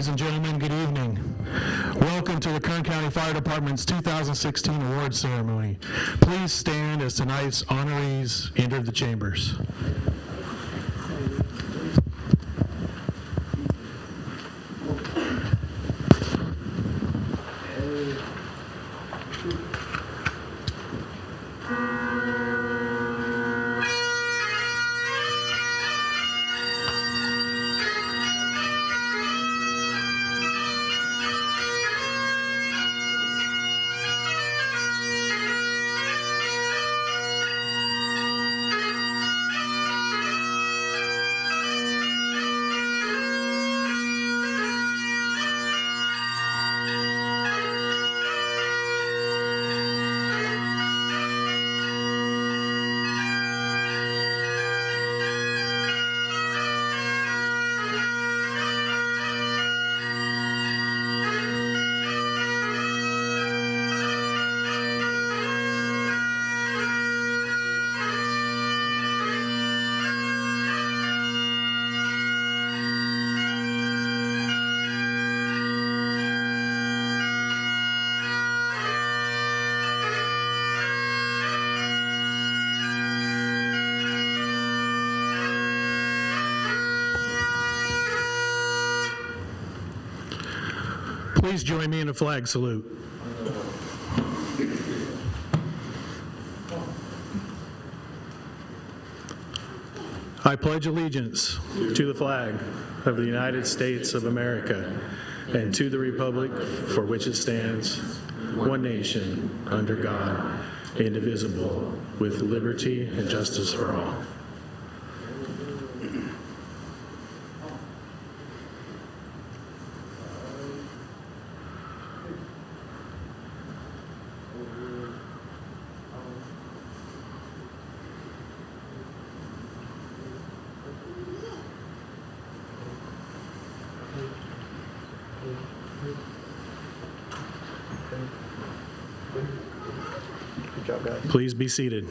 Ladies and gentlemen, good evening. Welcome to the Kern County Fire Department's 2016 Awards Ceremony. Please stand as tonight's honorees enter the chambers. Please join me in a flag salute. I pledge allegiance to the flag of the United States of America and to the republic for which it stands, one nation, under God, indivisible, with liberty and justice for all. Good job, guys. Please be seated.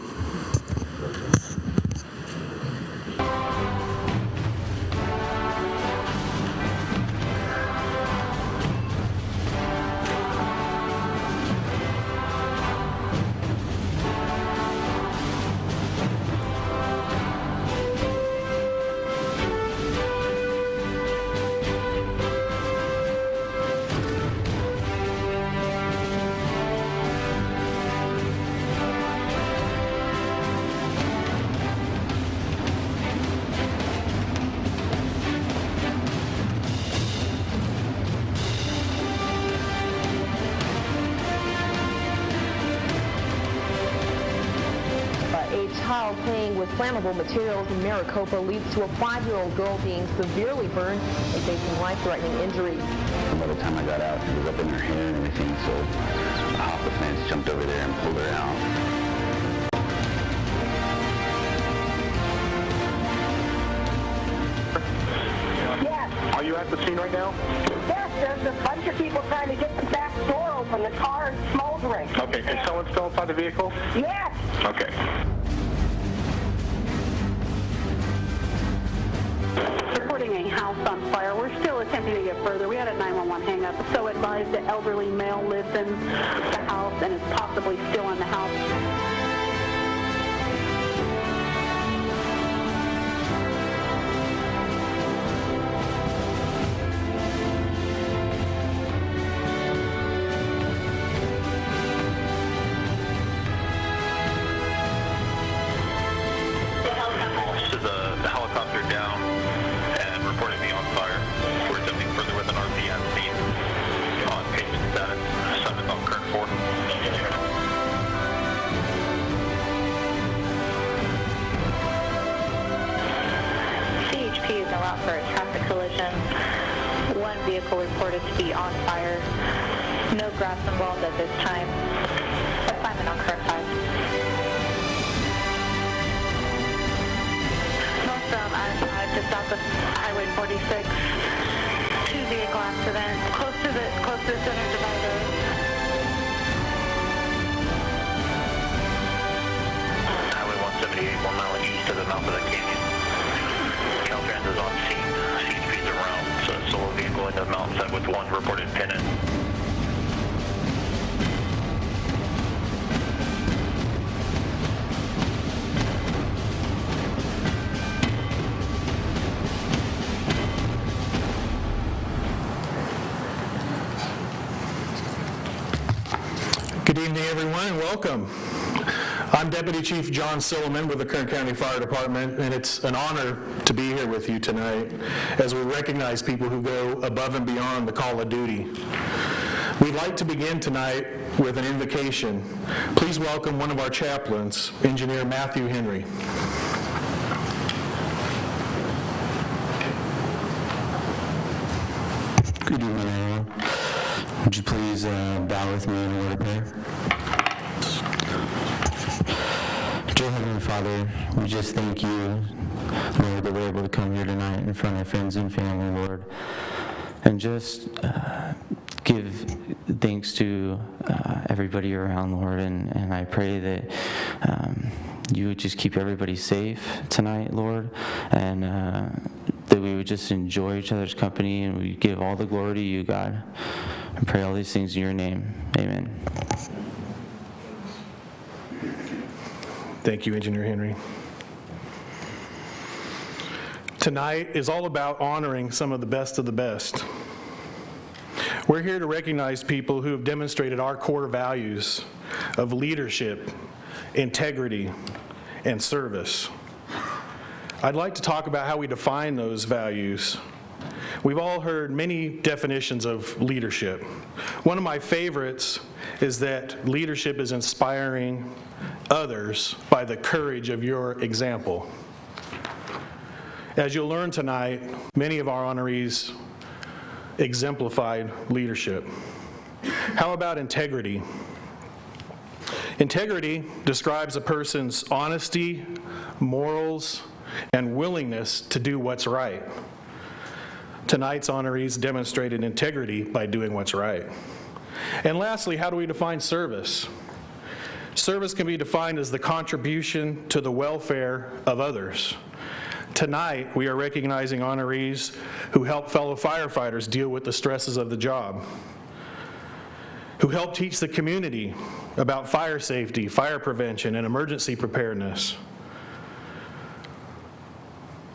Child playing with flammable materials in Maricopa leads to a 5-year-old girl being severely burned and facing life-threatening injuries. By the time I got out, she was up in her hair and everything, so I hopped the fence, jumped over there, and pulled her out. Yes. Are you at the scene right now? Yes, there's a bunch of people trying to get the back door open. The car is smoldering. Okay, is someone still inside the vehicle? Yes. Okay. Reporting a house on fire. We're still attempting to get further. We had a 911 hang-up. So advised the elderly male lives in the house and is possibly still in the house. The helicopter down and reporting me on fire. We're attempting further with an RPN scene on patient status 7 on Kern 4. CHP is en route for a traffic collision. One vehicle reported to be on fire. No grass involved at this time. Assignment on Kern 5. From I-5 to south of Highway 46. 2-vehicle accident close to the center divider. Highway 178, 1 mile east of the mouth of the canyon. Caltrans is on scene. CHP's around, so a solo vehicle into the mouth house and with one reported pin-in. Good evening, everyone, and welcome. I'm Deputy Chief John Silliman with the Kern County Fire Department, and it's an honor to be here with you tonight as we recognize people who go above and beyond the call of duty. We'd like to begin tonight with an invocation. Please welcome one of our chaplains, Engineer Matthew Henry. Good evening, everyone. Would you please bow with me in a word of prayer? Dear Heavenly Father, we just thank you, Lord, that we're able to come here tonight in front of friends and family, Lord, and just give thanks to everybody around, Lord, and I pray that you would just keep everybody safe tonight, Lord, and that we would just enjoy each other's company, and we give all the glory to you, God. I pray all these things in your name. Amen. Thank you, Engineer Henry. Tonight is all about honoring some of the best. We're here to recognize people who have demonstrated our core values of leadership, integrity, and service. I'd like to talk about how we define those values. We've all heard many definitions of leadership. One of my favorites is that leadership is inspiring others by the courage of your example. As you'll learn tonight, many of our honorees exemplified leadership. How about integrity? Integrity describes a person's honesty, morals, and willingness to do what's right. Tonight's honorees demonstrated integrity by doing what's right. And lastly, how do we define service? Service can be defined as the contribution to the welfare of others. Tonight, we are recognizing honorees who help fellow firefighters deal with the stresses of the job, who help teach the community about fire safety, fire prevention, and emergency preparedness,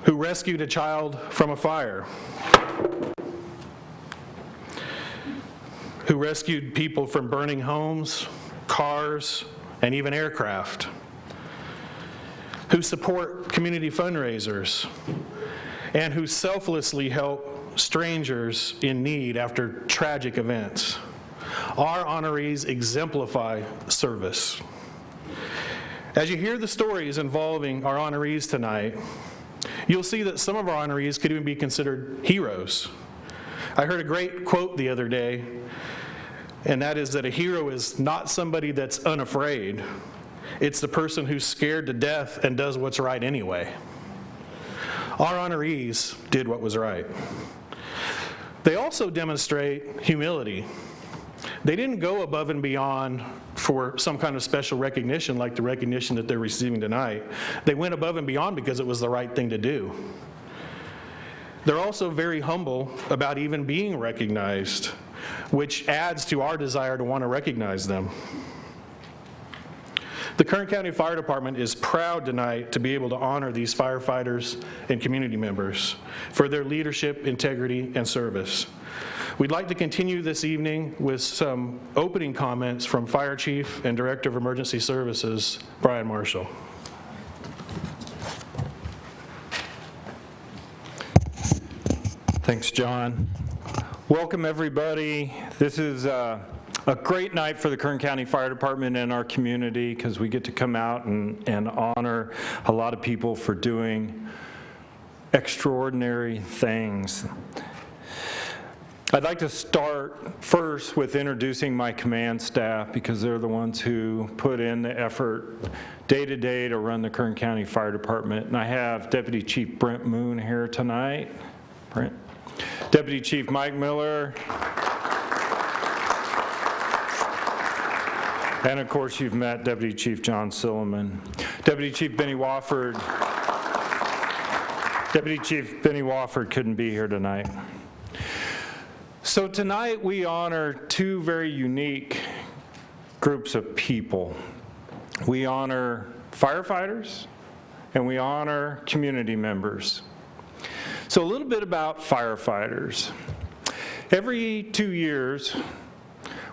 who rescued a child from a fire, who rescued people from burning homes, cars, and even aircraft, who support community fundraisers, and who selflessly help strangers in need after tragic events. Our honorees exemplify service. As you hear the stories involving our honorees tonight, you'll see that some of our honorees could even be considered heroes. I heard a great quote the other day, and that is that a hero is not somebody that's unafraid. It's the person who's scared to death and does what's right anyway. Our honorees did what was right. They also demonstrate humility. They didn't go above and beyond for some kind of special recognition like the recognition that they're receiving tonight. They went above and beyond because it was the right thing to do. They're also very humble about even being recognized, which adds to our desire to want to recognize them. The Kern County Fire Department is proud tonight to be able to honor these firefighters and community members for their leadership, integrity, and service. We'd like to continue this evening with some opening comments from Fire Chief and Director of Emergency Services, Brian Marshall. Thanks, John. Welcome, everybody. This is a great night for the Kern County Fire Department and our community because we get to come out and honor a lot of people for doing extraordinary things. I'd like to start first with introducing my command staff because they're the ones who put in the effort day to day to run the Kern County Fire Department. And I have Deputy Chief Brent Moon here tonight. Brent. Deputy Chief Mike Miller. And of course you've met Deputy Chief John Silliman. Deputy Chief Benny Wofford. Deputy Chief Benny Wofford couldn't be here tonight. So tonight we honor two very unique groups of people. We honor firefighters and we honor community members. So a little bit about firefighters. Every 2 years,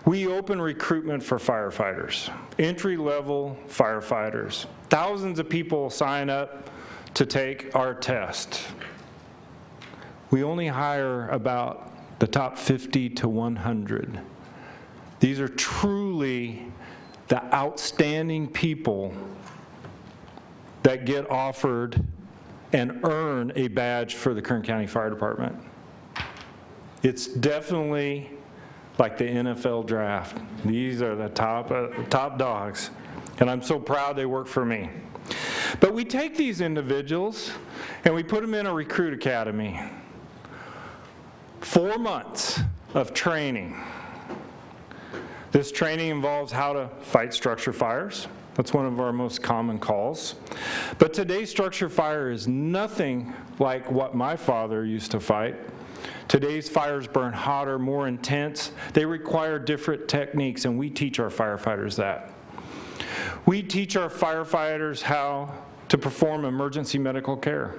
we open recruitment for firefighters, entry-level firefighters. Thousands of people sign up to take our test. We only hire about the top 50 to 100. These are truly the outstanding people that get offered and earn a badge for the Kern County Fire Department. It's definitely like the NFL draft. These are the top dogs, and I'm so proud they work for me. But we take these individuals and we put them in a recruit academy. 4 months of training. This training involves how to fight structure fires. That's one of our most common calls. But today's structure fire is nothing like what my father used to fight. Today's fires burn hotter, more intense. They require different techniques, and we teach our firefighters that. We teach our firefighters how to perform emergency medical care.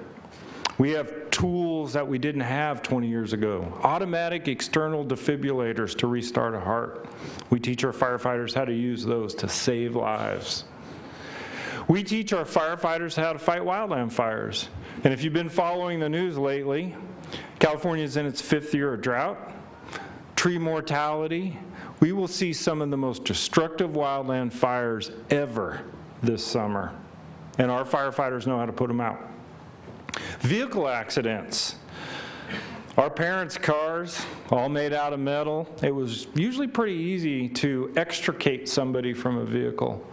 We have tools that we didn't have 20 years ago. Automatic external defibrillators to restart a heart. We teach our firefighters how to use those to save lives. We teach our firefighters how to fight wildland fires. And if you've been following the news lately, California is in its 5th year of drought, tree mortality. We will see some of the most destructive wildland fires ever this summer. And our firefighters know how to put them out. Vehicle accidents. Our parents' cars, all made out of metal. It was usually pretty easy to extricate somebody from a vehicle.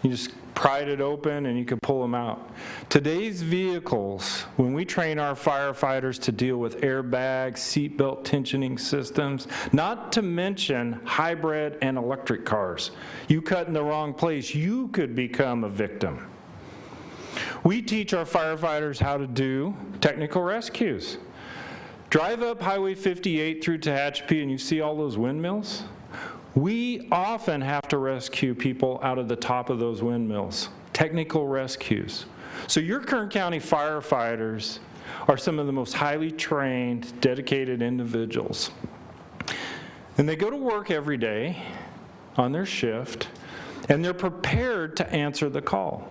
You just pried it open and you could pull them out. Today's vehicles, when we train our firefighters to deal with airbags, seatbelt tensioning systems, not to mention hybrid and electric cars, you cut in the wrong place, you could become a victim. We teach our firefighters how to do technical rescues. Drive up Highway 58 through Tehachapi and you see all those windmills? We often have to rescue people out of the top of those windmills. Technical rescues. So your Kern County firefighters are some of the most highly trained, dedicated individuals. And they go to work every day on their shift, and they're prepared to answer the call.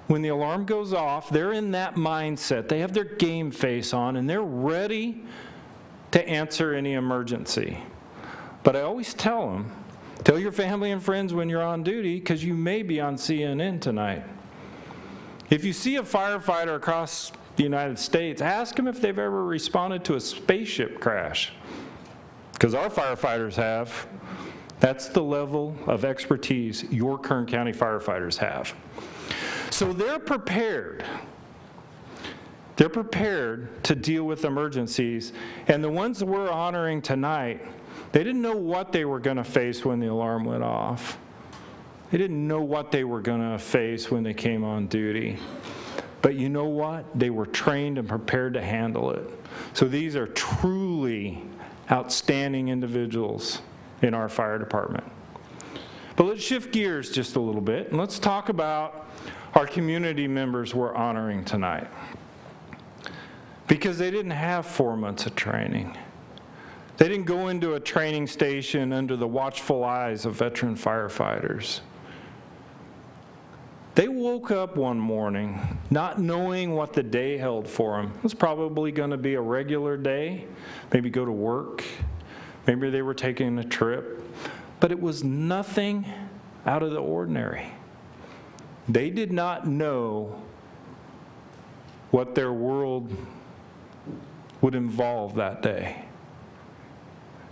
When the alarm goes off, they're in that mindset. They have their game face on, and they're ready to answer any emergency. But I always tell them, tell your family and friends when you're on duty, because you may be on CNN tonight. If you see a firefighter across the United States, ask them if they've ever responded to a spaceship crash, because our firefighters have. That's the level of expertise your Kern County firefighters have. So they're prepared. They're prepared to deal with emergencies. And the ones that we're honoring tonight, they didn't know what they were going to face when the alarm went off. They didn't know what they were going to face when they came on duty. But you know what? They were trained and prepared to handle it. So these are truly outstanding individuals in our fire department. But let's shift gears just a little bit, and let's talk about our community members we're honoring tonight. Because they didn't have 4 months of training. They didn't go into a training station under the watchful eyes of veteran firefighters. They woke up one morning not knowing what the day held for them. It was probably going to be a regular day, maybe go to work, maybe they were taking a trip, but it was nothing out of the ordinary. They did not know what their world would involve that day.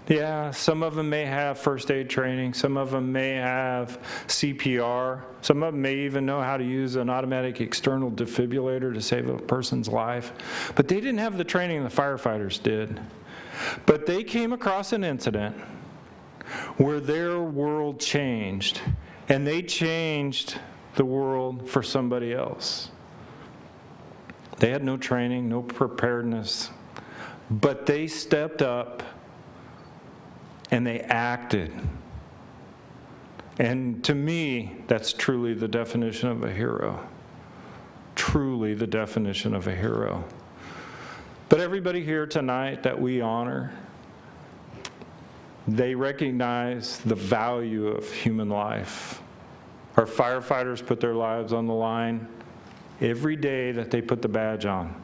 Yeah, some of them may have first aid training, some of them may have CPR, some of them may even know how to use an automatic external defibrillator to save a person's life, but they didn't have the training the firefighters did. But they came across an incident where their world changed, and they changed the world for somebody else. They had no training, no preparedness, but they stepped up and they acted. And to me, that's truly the definition of a hero. Truly the definition of a hero. But everybody here tonight that we honor, they recognize the value of human life. Our firefighters put their lives on the line every day that they put the badge on.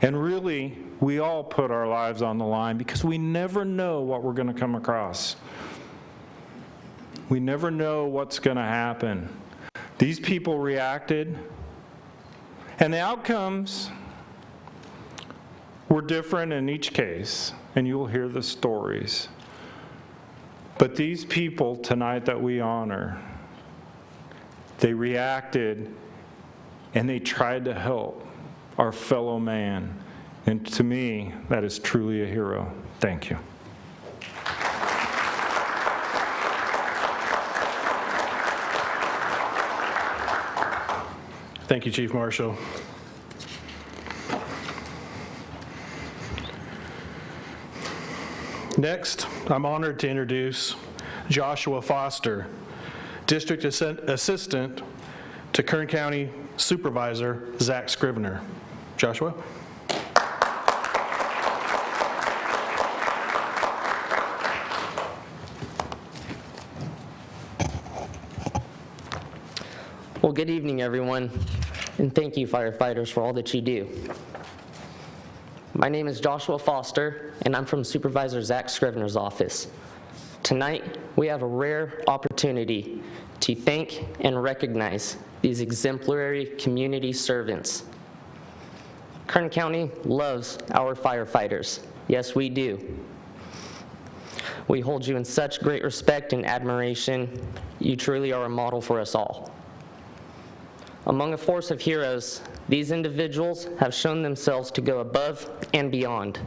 And really, we all put our lives on the line because we never know what we're going to come across. We never know what's going to happen. These people reacted, and the outcomes were different in each case, and you'll hear the stories. But these people tonight that we honor, they reacted and they tried to help our fellow man. And to me, that is truly a hero. Thank you. Thank you, Chief Marshal. Next, I'm honored to introduce Joshua Foster, District Assistant to Kern County Supervisor Zach Scrivener. Joshua? Well, good evening, everyone, and thank you, firefighters, for all that you do. My name is Joshua Foster, and I'm from Supervisor Zach Scrivener's office. Tonight, we have a rare opportunity to thank and recognize these exemplary community servants. Kern County loves our firefighters. Yes, we do. We hold you in such great respect and admiration. You truly are a model for us all. Among a force of heroes, these individuals have shown themselves to go above and beyond.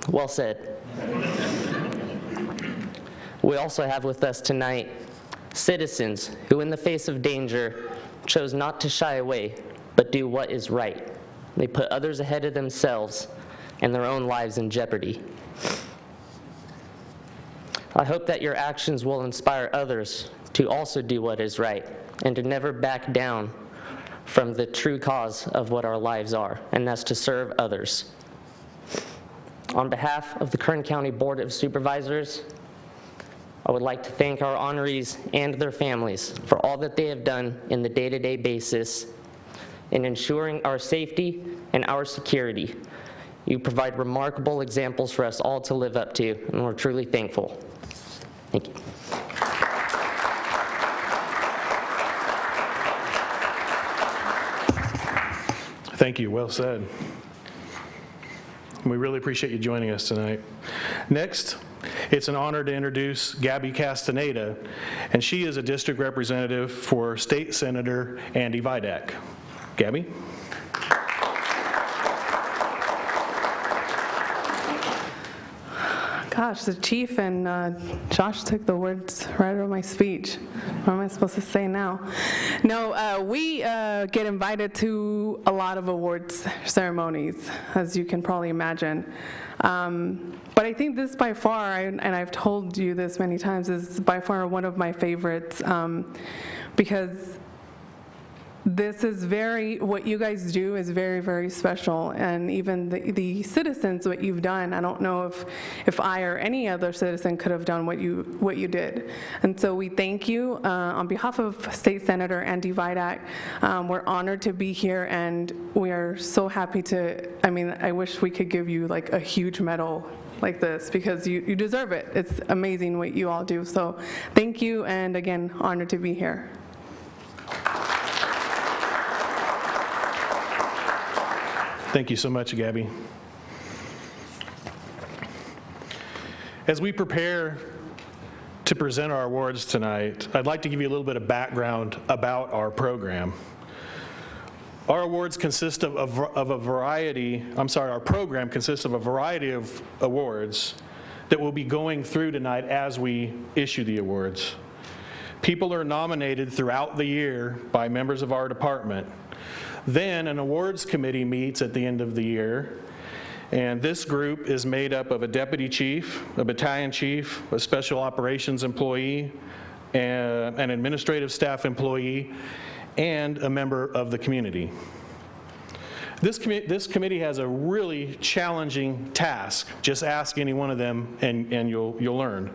Well said. We also have with us tonight citizens who, in the face of danger, chose not to shy away, but do what is right. They put others ahead of themselves and their own lives in jeopardy. I hope that your actions will inspire others to also do what is right and to never back down from the true cause of what our lives are, and that's to serve others. On behalf of the Kern County Board of Supervisors, I would like to thank our honorees and their families for all that they have done in the day-to-day basis in ensuring our safety and our security. You provide remarkable examples for us all to live up to, and we're truly thankful. Thank you. Thank you. Well said. We really appreciate you joining us tonight. Next, it's an honor to introduce Gabby Castaneda, and she is a district representative for State Senator Andy Vidak. Gabby? Gosh, the chief and Josh took the words right out of my speech. What am I supposed to say now? No, we get invited to a lot of awards ceremonies, as you can probably imagine. But I think this by far, and I've told you this many times, is by far one of my favorites because this is what you guys do is very, very special. And even the citizens, what you've done, I don't know if I or any other citizen could have done what you did. And so we thank you. On behalf of State Senator Andy Vidak, we're honored to be here, and we are so happy I wish we could give you like a huge medal like this because you deserve it. It's amazing what you all do. So thank you, and again, honored to be here. Thank you so much, Gabby. As we prepare to present our awards tonight, I'd like to give you a little bit of background about our program. Our awards consist of a variety, our program consists of a variety of awards that we'll be going through tonight as we issue the awards. People are nominated throughout the year by members of our department. Then an awards committee meets at the end of the year And this group is made up of a deputy chief, a battalion chief, a special operations employee, an administrative staff employee, and a member of the community. This committee has a really challenging task. Just ask any one of them and you'll learn.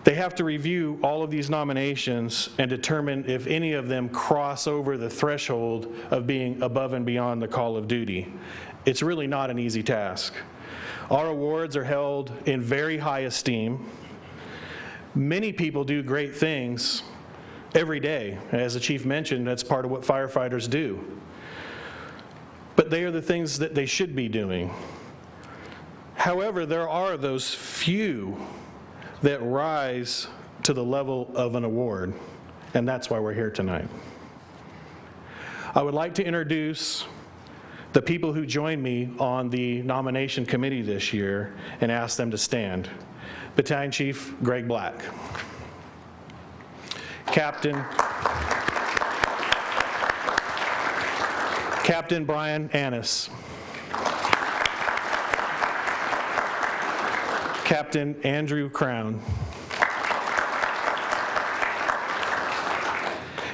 They have to review all of these nominations and determine if any of them cross over the threshold of being above and beyond the call of duty. It's really not an easy task. Our awards are held in very high esteem. Many people do great things every day. As the chief mentioned, that's part of what firefighters do. But they are the things that they should be doing. However, there are those few that rise to the level of an award, and that's why we're here tonight. I would like to introduce the people who joined me on the nomination committee this year and ask them to stand. Battalion Chief Greg Black. Captain Brian Annis. Captain Andrew Crown.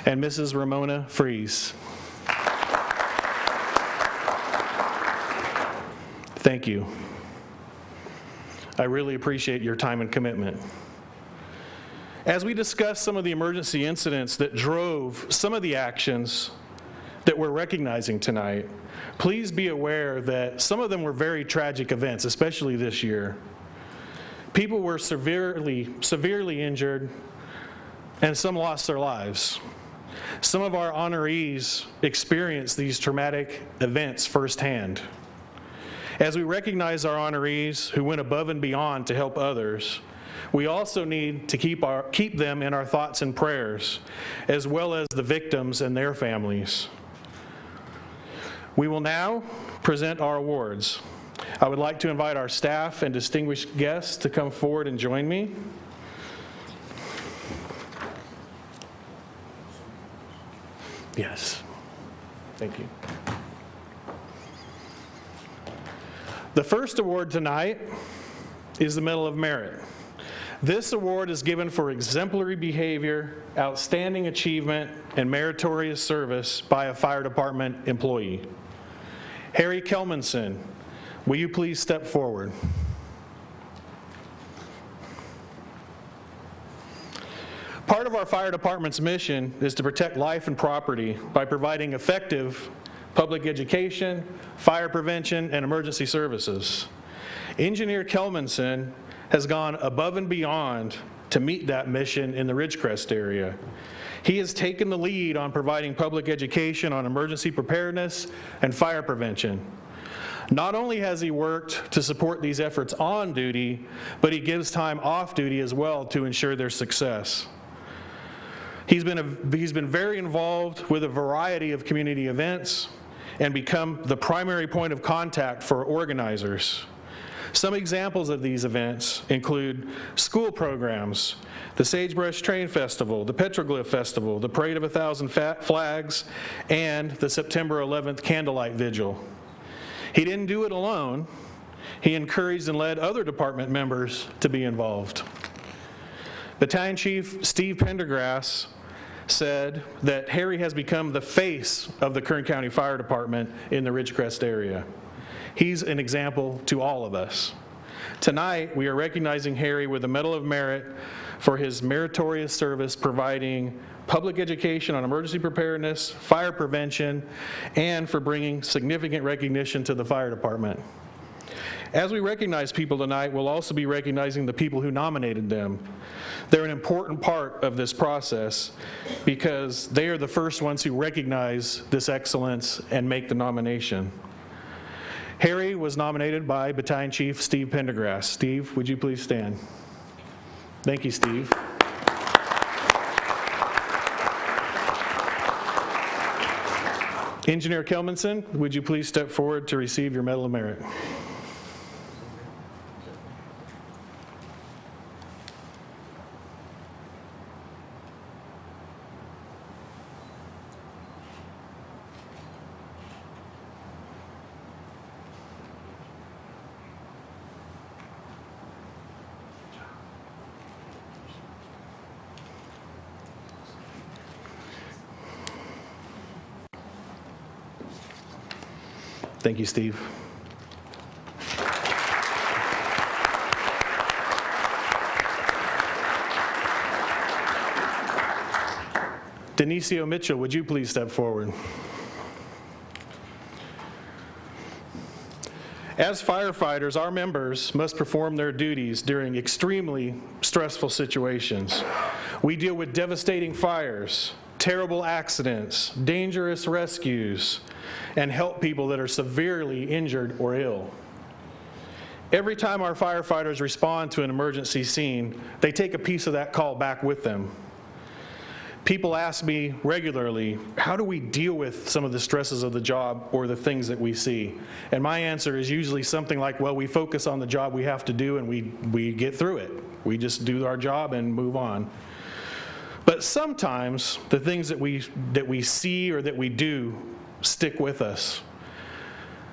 And Mrs. Ramona Fries. Thank you. I really appreciate your time and commitment. As we discuss some of the emergency incidents that drove some of the actions that we're recognizing tonight, please be aware that some of them were very tragic events, especially this year. People were severely injured, and some lost their lives. Some of our honorees experienced these traumatic events firsthand. As we recognize our honorees who went above and beyond to help others, we also need to keep them in our thoughts and prayers, as well as the victims and their families. We will now present our awards. I would like to invite our staff and distinguished guests to come forward and join me. Yes. Thank you. The first award tonight is the Medal of Merit. This award is given for exemplary behavior, outstanding achievement, and meritorious service by a fire department employee. Harry Kelmanson, will you please step forward? Part of our fire department's mission is to protect life and property by providing effective public education, fire prevention, and emergency services. Engineer Kelmanson has gone above and beyond to meet that mission in the Ridgecrest area. He has taken the lead on providing public education on emergency preparedness and fire prevention. Not only has he worked to support these efforts on duty, but he gives time off duty as well to ensure their success. He's been very involved with a variety of community events and become the primary point of contact for organizers. Some examples of these events include school programs, the Sagebrush Train Festival, the Petroglyph Festival, the Parade of 1,000 Flags, and the September 11th Candlelight Vigil. He didn't do it alone. He encouraged and led other department members to be involved. Battalion Chief Steve Pendergrass said that Harry has become the face of the Kern County Fire Department in the Ridgecrest area. He's an example to all of us. Tonight, we are recognizing Harry with the Medal of Merit for his meritorious service providing public education on emergency preparedness, fire prevention, and for bringing significant recognition to the fire department. As we recognize people tonight, we'll also be recognizing the people who nominated them. They're an important part of this process because they are the first ones who recognize this excellence and make the nomination. Harry was nominated by Battalion Chief Steve Pendergrass. Steve, would you please stand? Thank you, Steve. Engineer Kelmanson, would you please step forward to receive your Medal of Merit? Thank you, Steve. Denicio Mitchell, would you please step forward? As firefighters, our members must perform their duties during extremely stressful situations. We deal with devastating fires, terrible accidents, dangerous rescues, and help people that are severely injured or ill. Every time our firefighters respond to an emergency scene, they take a piece of that call back with them. People ask me regularly, how do we deal with some of the stresses of the job or the things that we see? And my answer is usually something like, well, we focus on the job we have to do and we get through it. We just do our job and move on. But sometimes the things that we see or that we do stick with us.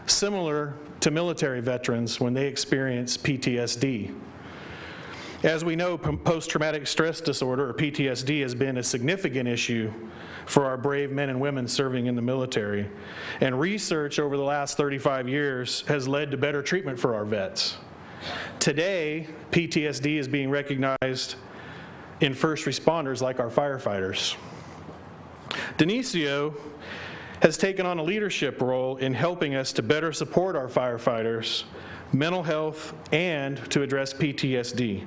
Similar to military veterans when they experience PTSD. As we know, post-traumatic stress disorder, or PTSD, has been a significant issue for our brave men and women serving in the military. And research over the last 35 years has led to better treatment for our vets. Today, PTSD is being recognized in first responders like our firefighters. Denicio has taken on a leadership role in helping us to better support our firefighters, mental health, and to address PTSD.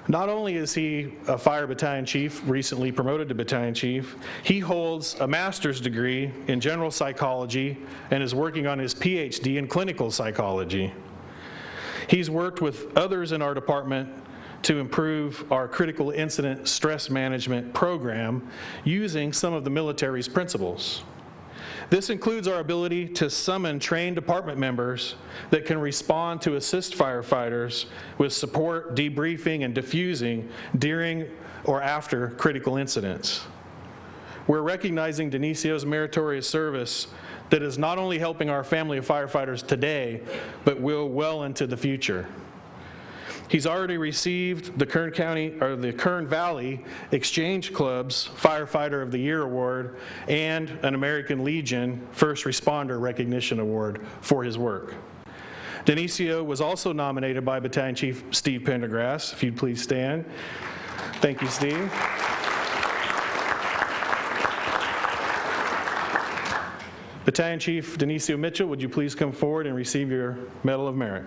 Not only is he a fire battalion chief, recently promoted to battalion chief, he holds a master's degree in general psychology and is working on his PhD in clinical psychology. He's worked with others in our department to improve our critical incident stress management program using some of the military's principles. This includes our ability to summon trained department members that can respond to assist firefighters with support, debriefing, and diffusing during or after critical incidents. We're recognizing Denicio's meritorious service that is not only helping our family of firefighters today, but will well into the future. He's already received the Kern Valley Exchange Club's Firefighter of the Year Award and an American Legion First Responder Recognition Award for his work. Denicio was also nominated by Battalion Chief Steve Pendergrass. If you'd please stand. Thank you, Steve. Battalion Chief Denicio Mitchell, would you please come forward and receive your Medal of Merit?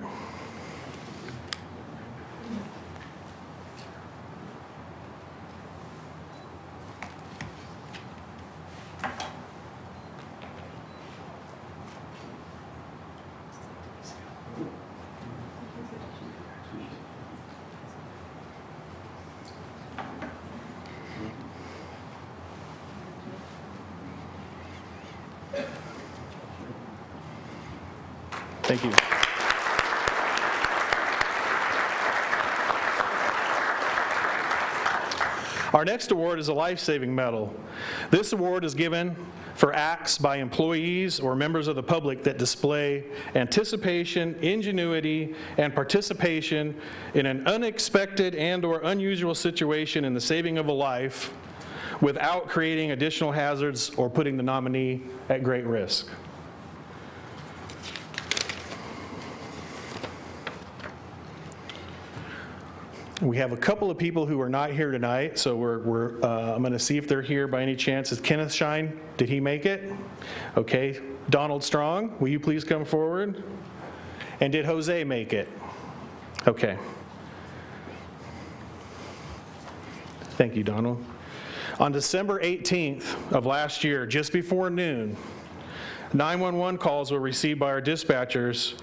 Thank you. Our next award is a life-saving medal. This award is given for acts by employees or members of the public that display anticipation, ingenuity, and participation in an unexpected and/or unusual situation in the saving of a life without creating additional hazards or putting the nominee at great risk. We have a couple of people who are not here tonight, so I'm going to see if they're here by any chance. Is Kenneth Shine? Did he make it? Okay. Donald Strong, will you please come forward? And did Jose make it? Okay. Thank you, Donald. On December 18th of last year, just before noon, 911 calls were received by our dispatchers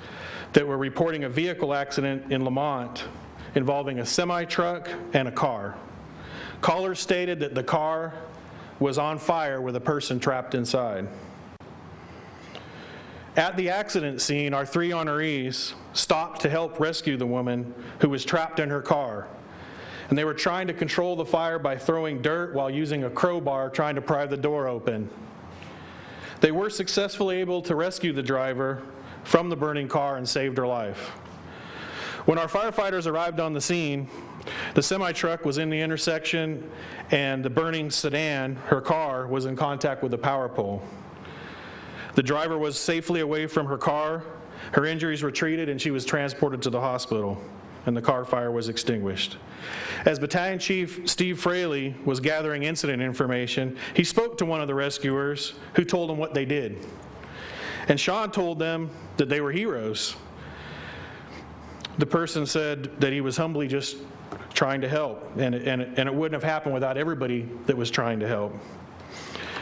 that were reporting a vehicle accident in Lamont involving a semi-truck and a car. Callers stated that the car was on fire with a person trapped inside. At the accident scene, our three honorees stopped to help rescue the woman who was trapped in her car. And they were trying to control the fire by throwing dirt while using a crowbar trying to pry the door open. They were successfully able to rescue the driver from the burning car and saved her life. When our firefighters arrived on the scene, the semi-truck was in the intersection and the burning sedan, her car, was in contact with the power pole. The driver was safely away from her car. Her injuries were treated, and she was transported to the hospital, and the car fire was extinguished. As Battalion Chief Steve Fraley was gathering incident information, he spoke to one of the rescuers who told him what they did. And Sean told them that they were heroes. The person said that he was humbly just trying to help, and it wouldn't have happened without everybody that was trying to help,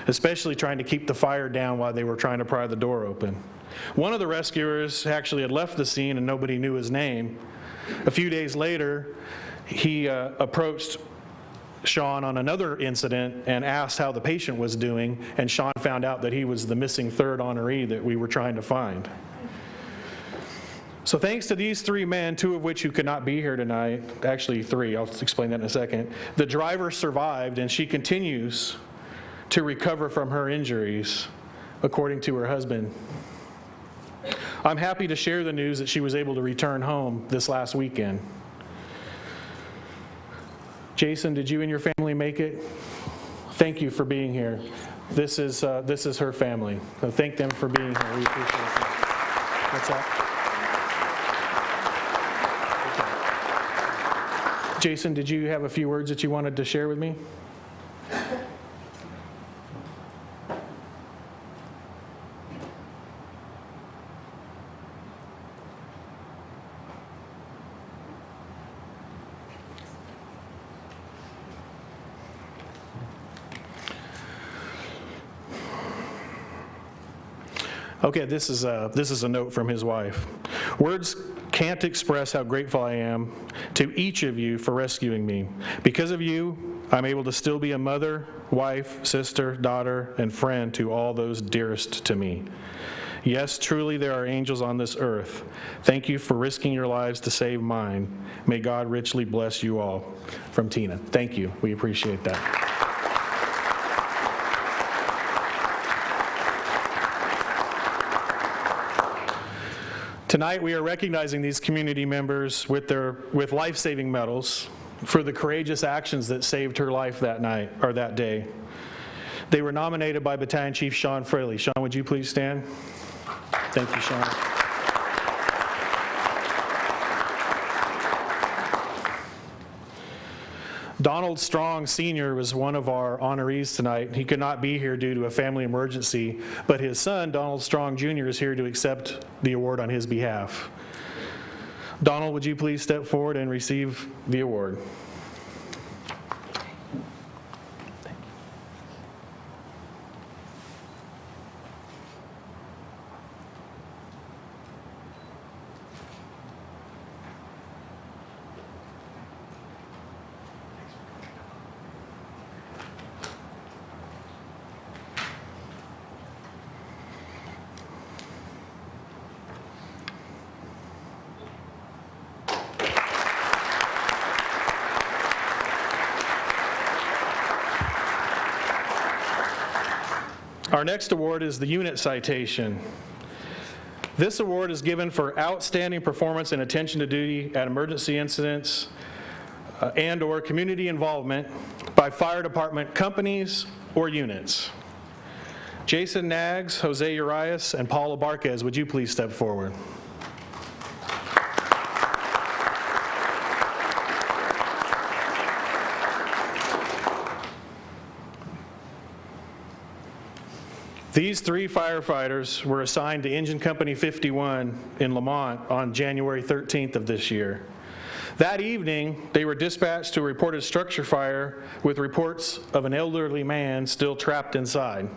especially trying to keep the fire down while they were trying to pry the door open. One of the rescuers actually had left the scene and nobody knew his name. A few days later, he approached Sean on another incident and asked how the patient was doing, and Sean found out that he was the missing third honoree that we were trying to find. So thanks to these three men, two of which who could not be here tonight, actually three, I'll explain that in a second, the driver survived, and she continues to recover from her injuries, according to her husband. I'm happy to share the news that she was able to return home this last weekend. Jason, did you and your family make it? Thank you for being here. This is her family. So thank them for being here. We appreciate it. What's that? Jason, did you have a few words that you wanted to share with me? Okay, this is a note from his wife. Words can't express how grateful I am to each of you for rescuing me. Because of you, I'm able to still be a mother, wife, sister, daughter, and friend to all those dearest to me. Yes, truly there are angels on this earth. Thank you for risking your lives to save mine. May God richly bless you all. From Tina. Thank you. We appreciate that. Tonight we are recognizing these community members with life-saving medals for the courageous actions that saved her life that night or that day. They were nominated by Battalion Chief Sean Fraley. Sean, would you please stand? Thank you, Sean. Donald Strong Sr. was one of our honorees tonight. He could not be here due to a family emergency, but his son, Donald Strong Jr., is here to accept the award on his behalf. Donald, would you please step forward and receive the award? Our next award is the unit citation. This award is given for outstanding performance and attention to duty at emergency incidents and/or community involvement by fire department companies or units. Jason Nags, Jose Urias, and Paula Barquez, would you please step forward? These three firefighters were assigned to Engine Company 51 in Lamont on January 13th of this year. That evening, they were dispatched to a reported structure fire with reports of an elderly man still trapped inside.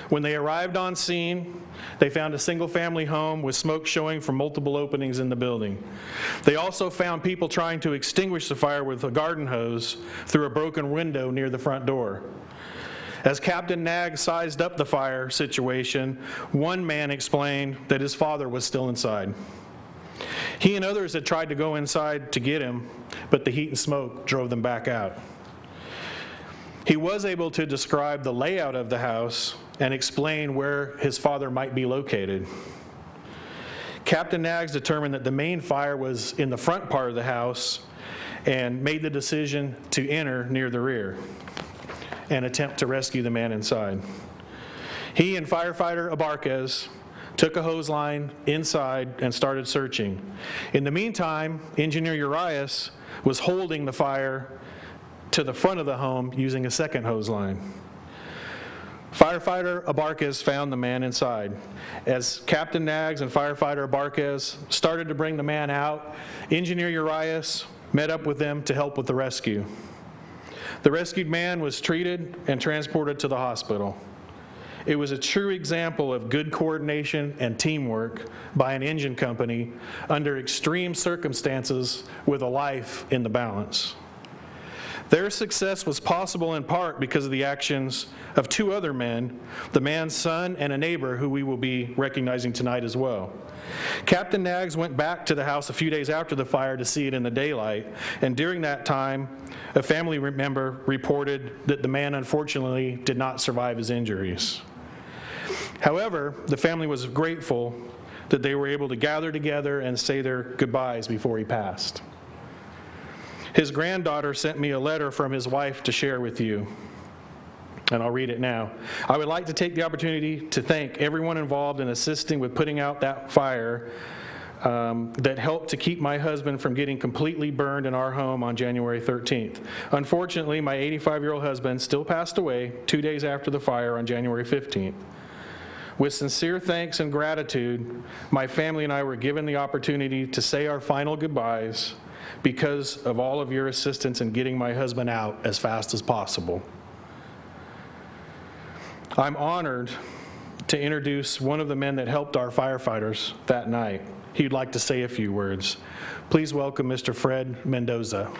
When they arrived on scene, they found a single-family home with smoke showing from multiple openings in the building. They also found people trying to extinguish the fire with a garden hose through a broken window near the front door. As Captain Nag sized up the fire situation, one man explained that his father was still inside. He and others had tried to go inside to get him, but the heat and smoke drove them back out. He was able to describe the layout of the house and explain where his father might be located. Captain Nags determined that the main fire was in the front part of the house and made the decision to enter near the rear and attempt to rescue the man inside. He and firefighter Abarquez took a hose line inside and started searching. In the meantime, engineer Urias was holding the fire to the front of the home using a second hose line. Firefighter Abarquez found the man inside. As Captain Nags and firefighter Abarquez started to bring the man out, engineer Urias met up with them to help with the rescue. The rescued man was treated and transported to the hospital. It was a true example of good coordination and teamwork by an engine company under extreme circumstances with a life in the balance. Their success was possible in part because of the actions of two other men, the man's son and a neighbor who we will be recognizing tonight as well. Captain Nags went back to the house a few days after the fire to see it in the daylight, and during that time, a family member reported that the man unfortunately did not survive his injuries. However, the family was grateful that they were able to gather together and say their goodbyes before he passed. His granddaughter sent me a letter from his wife to share with you, and I'll read it now. I would like to take the opportunity to thank everyone involved in assisting with putting out that fire that helped to keep my husband from getting completely burned in our home on January 13th. Unfortunately, my 85-year-old husband still passed away 2 days after the fire on January 15th. With sincere thanks and gratitude, my family and I were given the opportunity to say our final goodbyes because of all of your assistance in getting my husband out as fast as possible. I'm honored to introduce one of the men that helped our firefighters that night. He'd like to say a few words. Please welcome Mr. Fred Mendoza.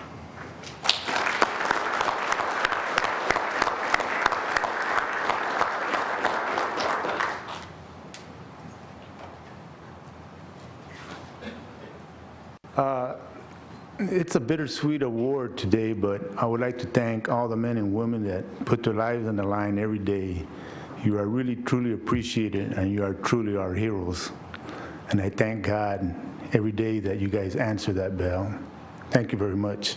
It's a bittersweet award today, but I would like to thank all the men and women that put their lives on the line every day. You are really, truly appreciated, and you are truly our heroes. And I thank God every day that you guys answer that bell. Thank you very much.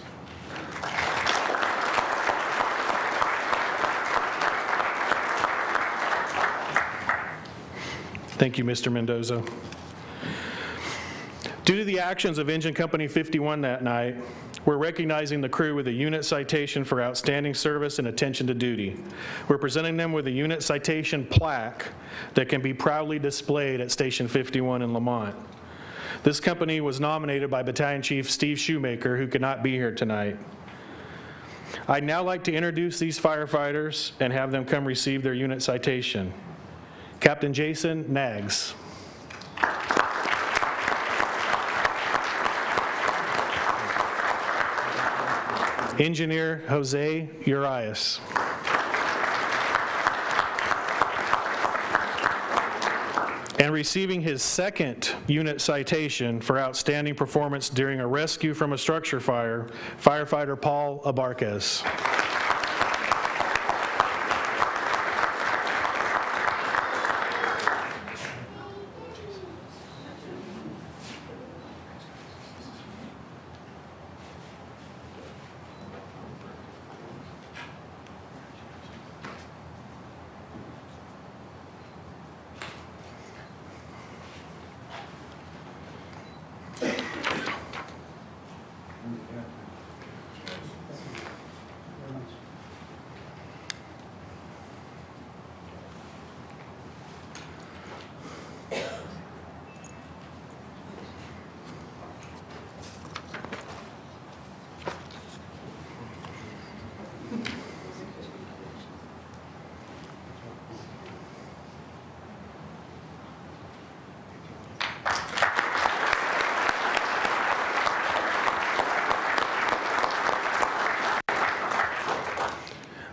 Thank you, Mr. Mendoza. Due to the actions of Engine Company 51 that night, we're recognizing the crew with a unit citation for outstanding service and attention to duty. We're presenting them with a unit citation plaque that can be proudly displayed at Station 51 in Lamont. This company was nominated by Battalion Chief Steve Shoemaker, who could not be here tonight. I'd now like to introduce these firefighters and have them come receive their unit citation. Captain Jason Nags. Engineer Jose Urias. And receiving his second unit citation for outstanding performance during a rescue from a structure fire, firefighter Paul Abarquez.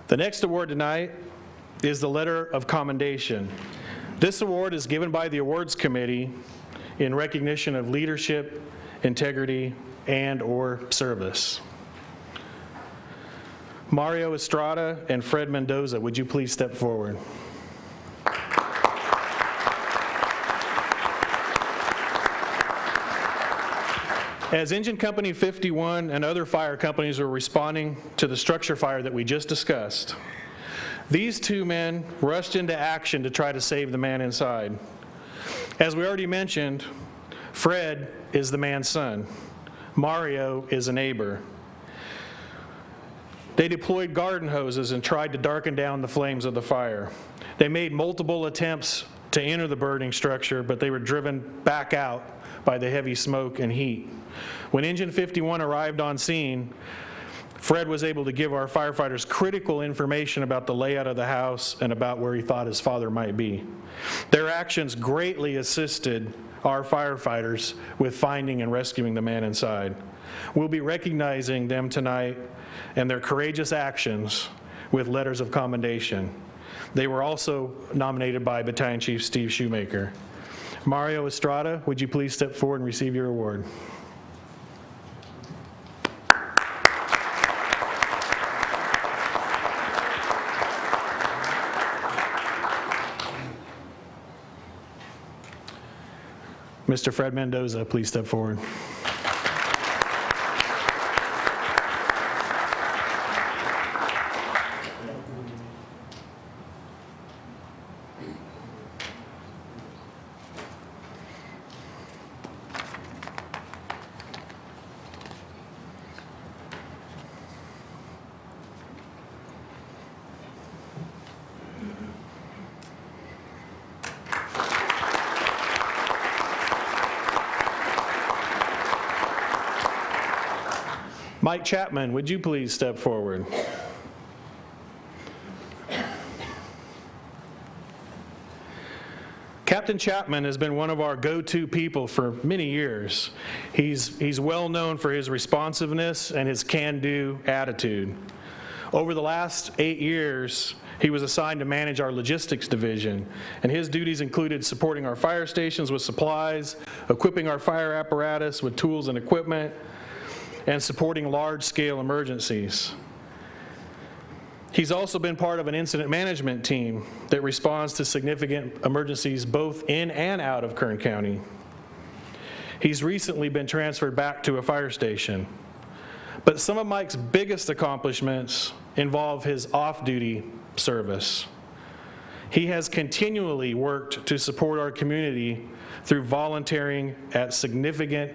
The next award tonight is the Letter of Commendation. This award is given by the Awards Committee in recognition of leadership, integrity, and/or service. Mario Estrada and Fred Mendoza, would you please step forward? As Engine Company 51 and other fire companies are responding to the structure fire that we just discussed, These two men rushed into action to try to save the man inside. As we already mentioned, Fred is the man's son. Mario is a neighbor. They deployed garden hoses and tried to darken down the flames of the fire. They made multiple attempts to enter the burning structure, but they were driven back out by the heavy smoke and heat. When Engine 51 arrived on scene, Fred was able to give our firefighters critical information about the layout of the house and about where he thought his father might be. Their actions greatly assisted our firefighters with finding and rescuing the man inside. We'll be recognizing them tonight and their courageous actions with letters of commendation. They were also nominated by Battalion Chief Steve Shoemaker. Mario Estrada, would you please step forward and receive your award? Mr. Fred Mendoza, please step forward. Mike Chapman, would you please step forward? Captain Chapman has been one of our go-to people for many years. He's well known for his responsiveness and his can-do attitude. Over the last 8 years, he was assigned to manage our logistics division, and his duties included supporting our fire stations with supplies, equipping our fire apparatus with tools and equipment, and supporting large-scale emergencies. He's also been part of an incident management team that responds to significant emergencies both in and out of Kern County. He's recently been transferred back to a fire station. But some of Mike's biggest accomplishments involve his off-duty service. He has continually worked to support our community through volunteering at significant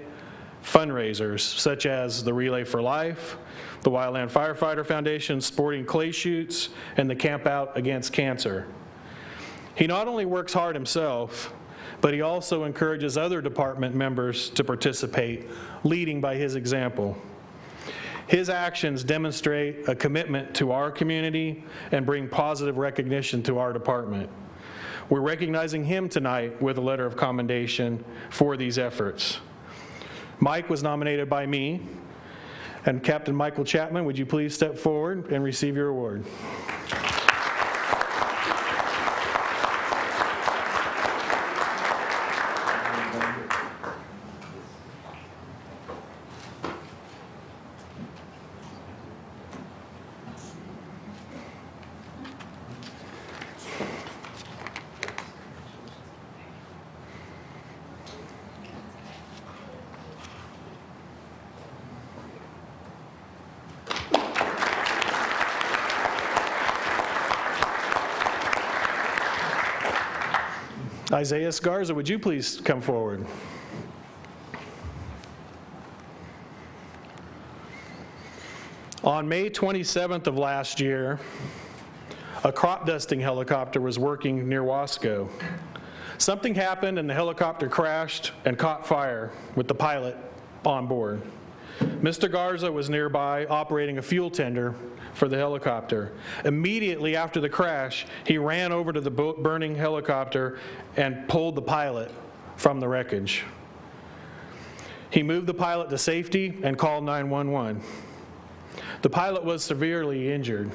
fundraisers such as the Relay for Life, the Wildland Firefighter Foundation, Sporting Clay Shoots, and the Camp Out Against Cancer. He not only works hard himself, but he also encourages other department members to participate, leading by his example. His actions demonstrate a commitment to our community and bring positive recognition to our department. We're recognizing him tonight with a letter of commendation for these efforts. Mike was nominated by me, and Captain Michael Chapman, would you please step forward and receive your award? Isaiah Garza, would you please come forward? On May 27th of last year, a crop dusting helicopter was working near Wasco. Something happened and the helicopter crashed and caught fire with the pilot on board. Mr. Garza was nearby operating a fuel tender for the helicopter. Immediately after the crash, he ran over to the burning helicopter and pulled the pilot from the wreckage. He moved the pilot to safety and called 911. The pilot was severely injured.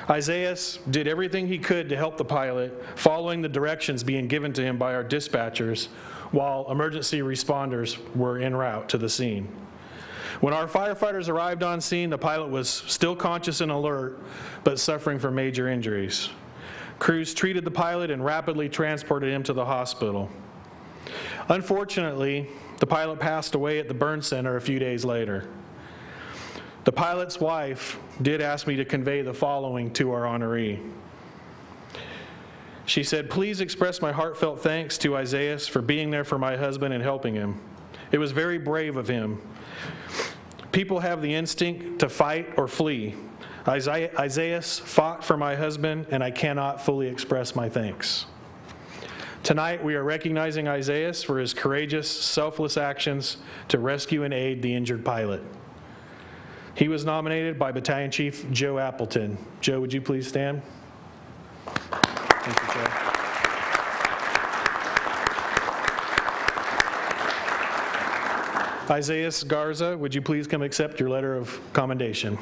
Isaiah did everything he could to help the pilot, following the directions being given to him by our dispatchers while emergency responders were en route to the scene. When our firefighters arrived on scene, the pilot was still conscious and alert, but suffering from major injuries. Crews treated the pilot and rapidly transported him to the hospital. Unfortunately, the pilot passed away at the burn center a few days later. The pilot's wife did ask me to convey the following to our honoree. She said, "Please express my heartfelt thanks to Isaiah for being there for my husband and helping him. It was very brave of him. People have the instinct to fight or flee. Isaiah fought for my husband, and I cannot fully express my thanks." Tonight, we are recognizing Isaiah for his courageous, selfless actions to rescue and aid the injured pilot. He was nominated by Battalion Chief Joe Appleton. Joe, would you please stand? Thank you, Joe. Isaiah Garza, would you please come accept your letter of commendation?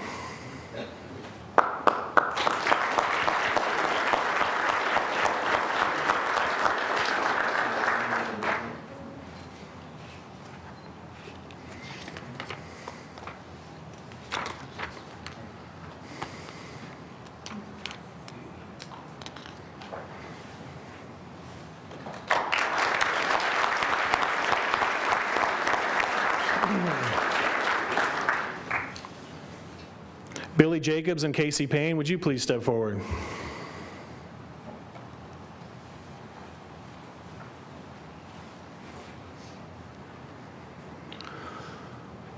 Billy Jacobs and Casey Payne, would you please step forward?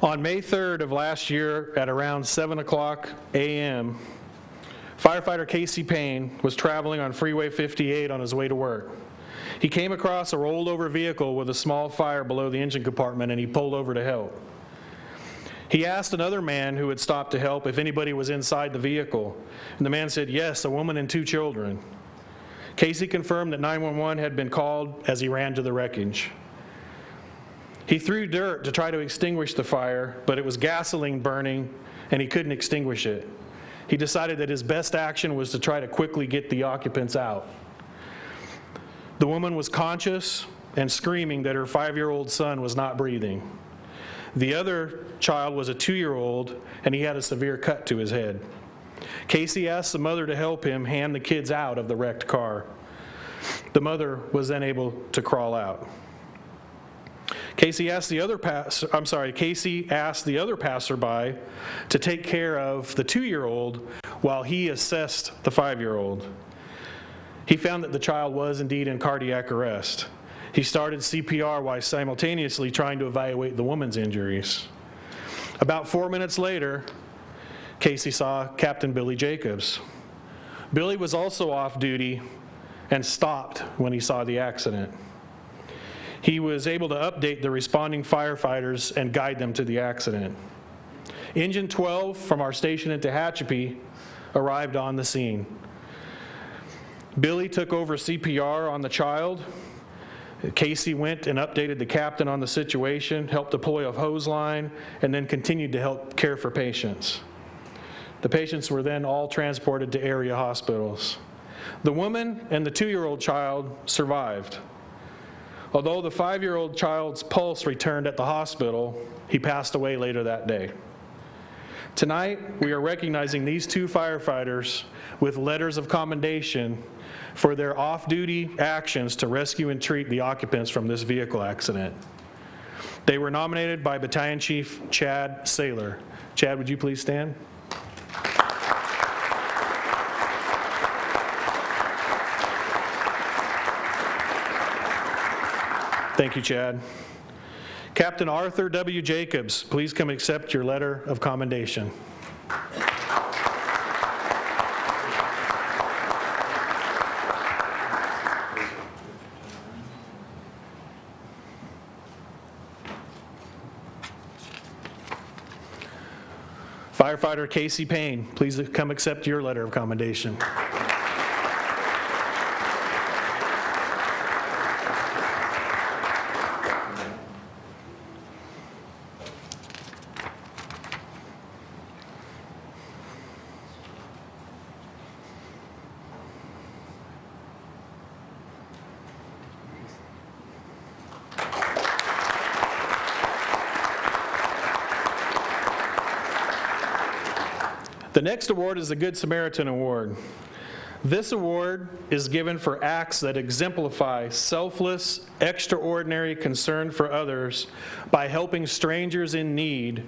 On May 3rd of last year at around 7:00 a.m., firefighter Casey Payne was traveling on Freeway 58 on his way to work. He came across a rolled over vehicle with a small fire below the engine compartment, and he pulled over to help. He asked another man who had stopped to help if anybody was inside the vehicle, and the man said, "Yes, a woman and 2 children." Casey confirmed that 911 had been called as he ran to the wreckage. He threw dirt to try to extinguish the fire, but it was gasoline burning, and he couldn't extinguish it. He decided that his best action was to try to quickly get the occupants out. The woman was conscious and screaming that her 5-year-old son was not breathing. The other child was a 2-year-old, and he had a severe cut to his head. Casey asked the mother to help him hand the kids out of the wrecked car. The mother was then able to crawl out. Casey asked the other passerby to take care of the 2-year-old while he assessed the 5-year-old. He found that the child was indeed in cardiac arrest. He started CPR while simultaneously trying to evaluate the woman's injuries. About 4 minutes later, Casey saw Captain Billy Jacobs. Billy was also off duty and stopped when he saw the accident. He was able to update the responding firefighters and guide them to the accident. Engine 12 from our station in Tehachapi arrived on the scene. Billy took over CPR on the child. Casey went and updated the captain on the situation, helped deploy a hose line, and then continued to help care for patients. The patients were then all transported to area hospitals. The woman and the 2-year-old child survived. Although the 5-year-old child's pulse returned at the hospital, he passed away later that day. Tonight, we are recognizing these 2 firefighters with letters of commendation for their off-duty actions to rescue and treat the occupants from this vehicle accident. They were nominated by Battalion Chief Chad Saylor. Chad, would you please stand? Thank you, Chad. Captain Arthur W. Jacobs, please come accept your letter of commendation. Firefighter Casey Payne, please come accept your letter of commendation. The next award is the Good Samaritan Award. This award is given for acts that exemplify selfless, extraordinary concern for others by helping strangers in need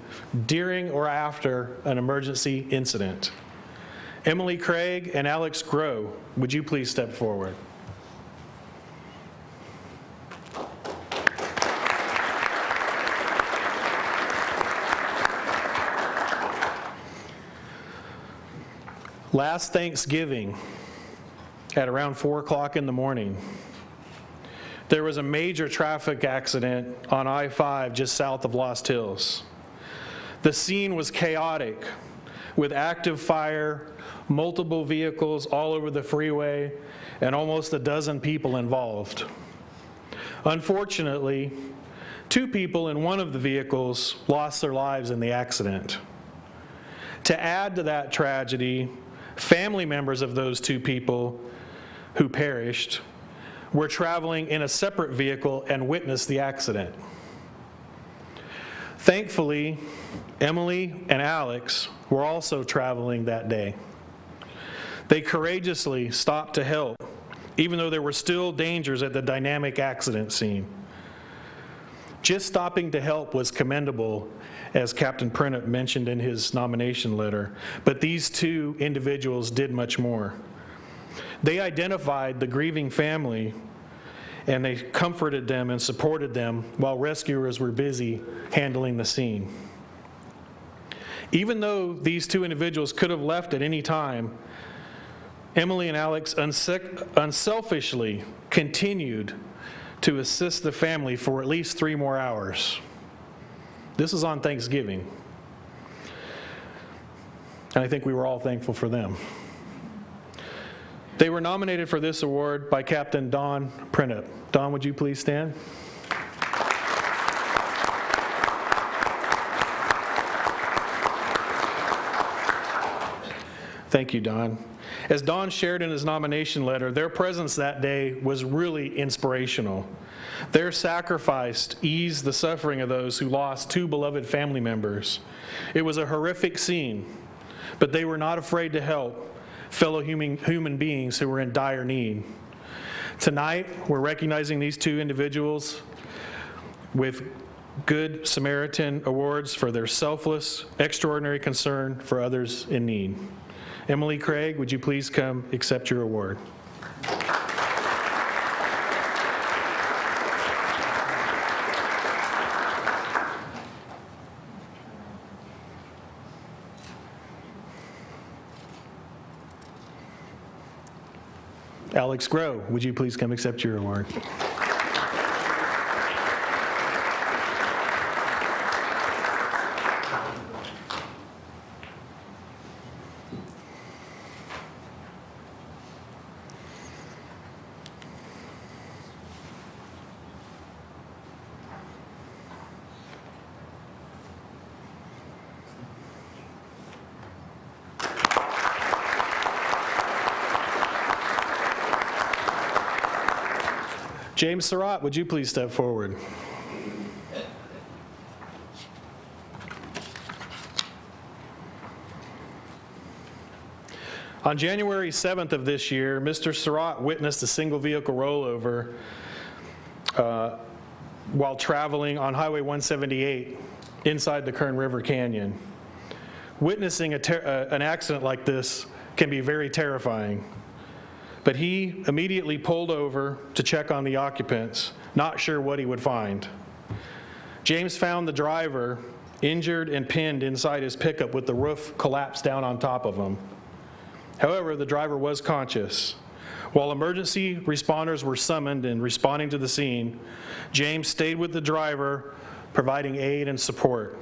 during or after an emergency incident. Emily Craig and Alex Groh, would you please step forward? Last Thanksgiving, at around 4 o'clock in the morning, there was a major traffic accident on I-5 just south of Lost Hills. The scene was chaotic, with active fire, multiple vehicles all over the freeway, and almost a dozen people involved. Unfortunately, 2 people in one of the vehicles lost their lives in the accident. To add to that tragedy, family members of those 2 people who perished were traveling in a separate vehicle and witnessed the accident. Thankfully, Emily and Alex were also traveling that day. They courageously stopped to help, even though there were still dangers at the dynamic accident scene. Just stopping to help was commendable, as Captain Prentitt mentioned in his nomination letter, but these 2 individuals did much more. They identified the grieving family, and they comforted them and supported them while rescuers were busy handling the scene. Even though these 2 individuals could have left at any time, Emily and Alex unselfishly continued to assist the family for at least 3 more hours. This is on Thanksgiving. And I think we were all thankful for them. They were nominated for this award by Captain Don Prentitt. Don, would you please stand? Thank you, Don. As Don shared in his nomination letter, their presence that day was really inspirational. Their sacrifice eased the suffering of those who lost 2 beloved family members. It was a horrific scene, but they were not afraid to help fellow human beings who were in dire need. Tonight, we're recognizing these 2 individuals with Good Samaritan awards for their selfless, extraordinary concern for others in need. Emily Craig, would you please come accept your award? Alex Groh, would you please come accept your award? James Surratt, would you please step forward? On January 7th of this year, Mr. Surratt witnessed a single vehicle rollover while traveling on Highway 178 inside the Kern River Canyon. Witnessing an accident like this can be very terrifying. But he immediately pulled over to check on the occupants, not sure what he would find. James found the driver injured and pinned inside his pickup with the roof collapsed down on top of him. However, the driver was conscious. While emergency responders were summoned and responding to the scene, James stayed with the driver, providing aid and support.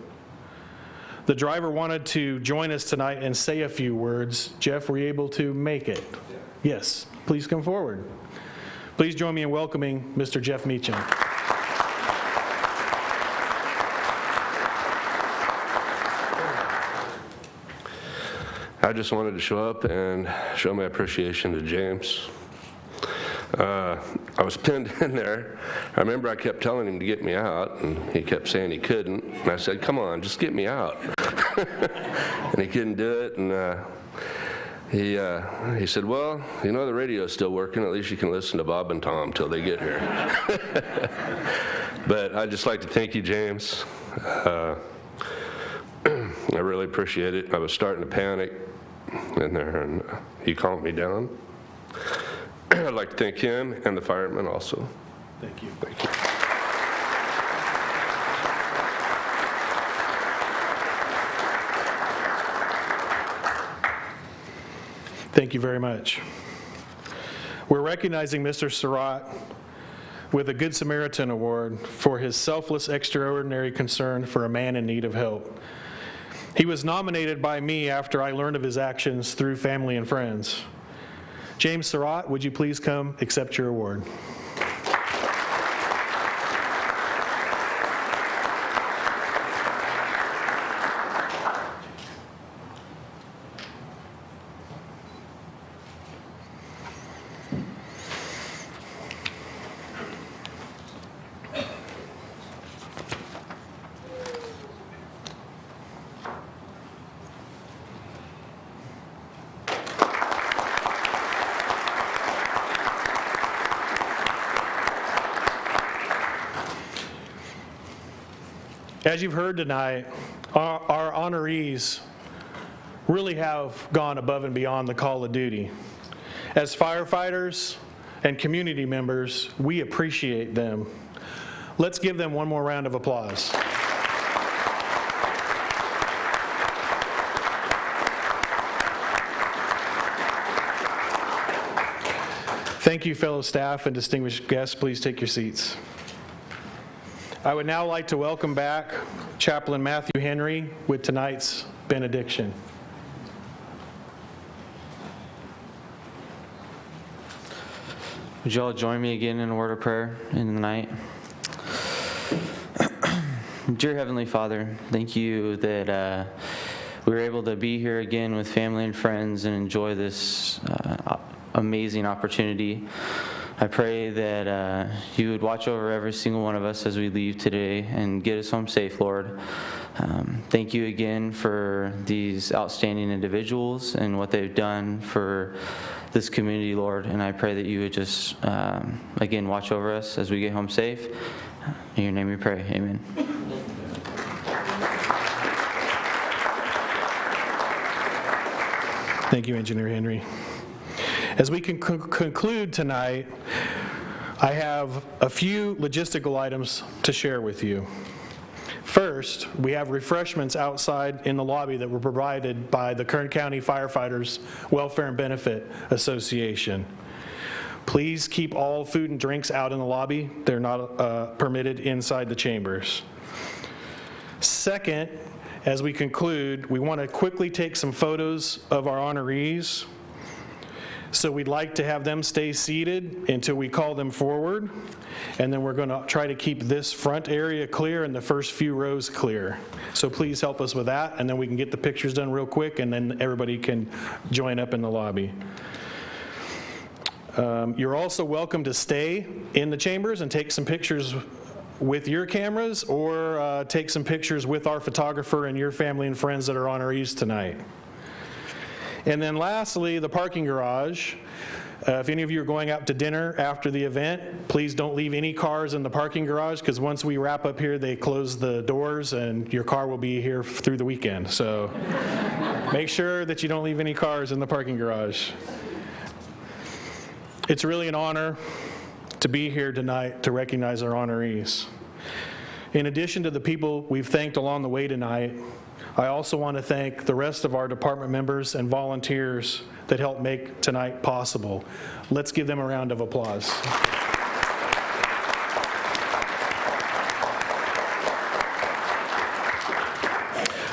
The driver wanted to join us tonight and say a few words. Jeff, were you able to make it? Yes, please come forward. Please join me in welcoming Mr. Jeff Meacham. I just wanted to show up and show my appreciation to James. I was pinned in there. I remember I kept telling him to get me out, and he kept saying he couldn't. And I said, come on, just get me out. And he couldn't do it. And he said, well, you know, the radio's still working. At least you can listen to Bob and Tom till they get here. But I'd just like to thank you, James. I really appreciate it. I was starting to panic in there, and he calmed me down. I'd like to thank him and the firemen also. Thank you. Thank you. Thank you very much. We're recognizing Mr. Surratt with a Good Samaritan Award for his selfless, extraordinary concern for a man in need of help. He was nominated by me after I learned of his actions through family and friends. James Surratt, would you please come accept your award? As you've heard tonight, our honorees really have gone above and beyond the call of duty. As firefighters and community members, we appreciate them. Let's give them one more round of applause. Thank you, fellow staff and distinguished guests. Please take your seats. I would now like to welcome back Chaplain Matthew Henry with tonight's benediction. Would you all join me again in a word of prayer in the night? Dear Heavenly Father, thank you that we were able to be here again with family and friends and enjoy this amazing opportunity. I pray that you would watch over every single one of us as we leave today and get us home safe, Lord. Thank you again for these outstanding individuals and what they've done for this community, Lord. And I pray that you would just, again, watch over us as we get home safe. In your name we pray. Amen. Thank you, Engineer Henry. As we can conclude tonight, I have a few logistical items to share with you. First, we have refreshments outside in the lobby that were provided by the Kern County Firefighters Welfare and Benefit Association. Please keep all food and drinks out in the lobby. They're not permitted inside the chambers. Second, as we conclude, we want to quickly take some photos of our honorees. So we'd like to have them stay seated until we call them forward. And then we're going to try to keep this front area clear and the first few rows clear. So please help us with that, and then we can get the pictures done real quick, and then everybody can join up in the lobby. You're also welcome to stay in the chambers and take some pictures with your cameras, or take some pictures with our photographer and your family and friends that are honorees tonight. And then lastly, the parking garage. If any of you are going out to dinner after the event, please don't leave any cars in the parking garage, because once we wrap up here, they close the doors and your car will be here through the weekend. So make sure that you don't leave any cars in the parking garage. It's really an honor to be here tonight to recognize our honorees. In addition to the people we've thanked along the way tonight, I also want to thank the rest of our department members and volunteers that helped make tonight possible. Let's give them a round of applause.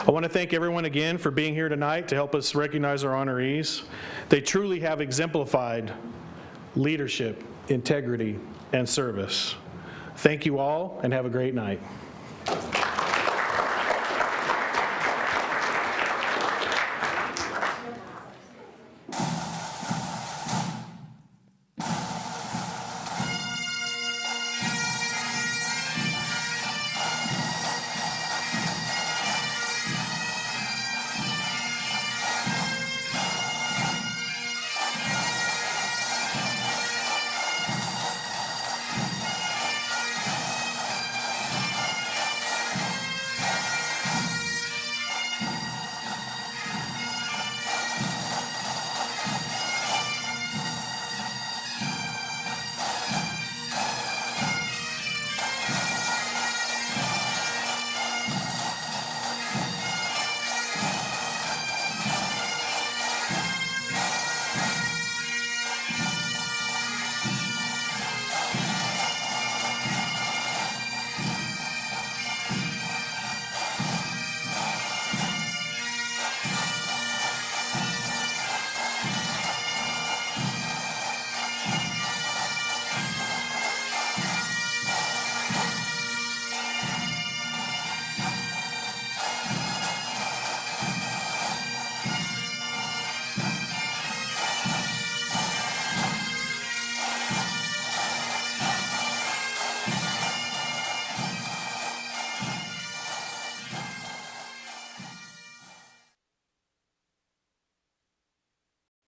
I want to thank everyone again for being here tonight to help us recognize our honorees. They truly have exemplified leadership, integrity, and service. Thank you all, and have a great night.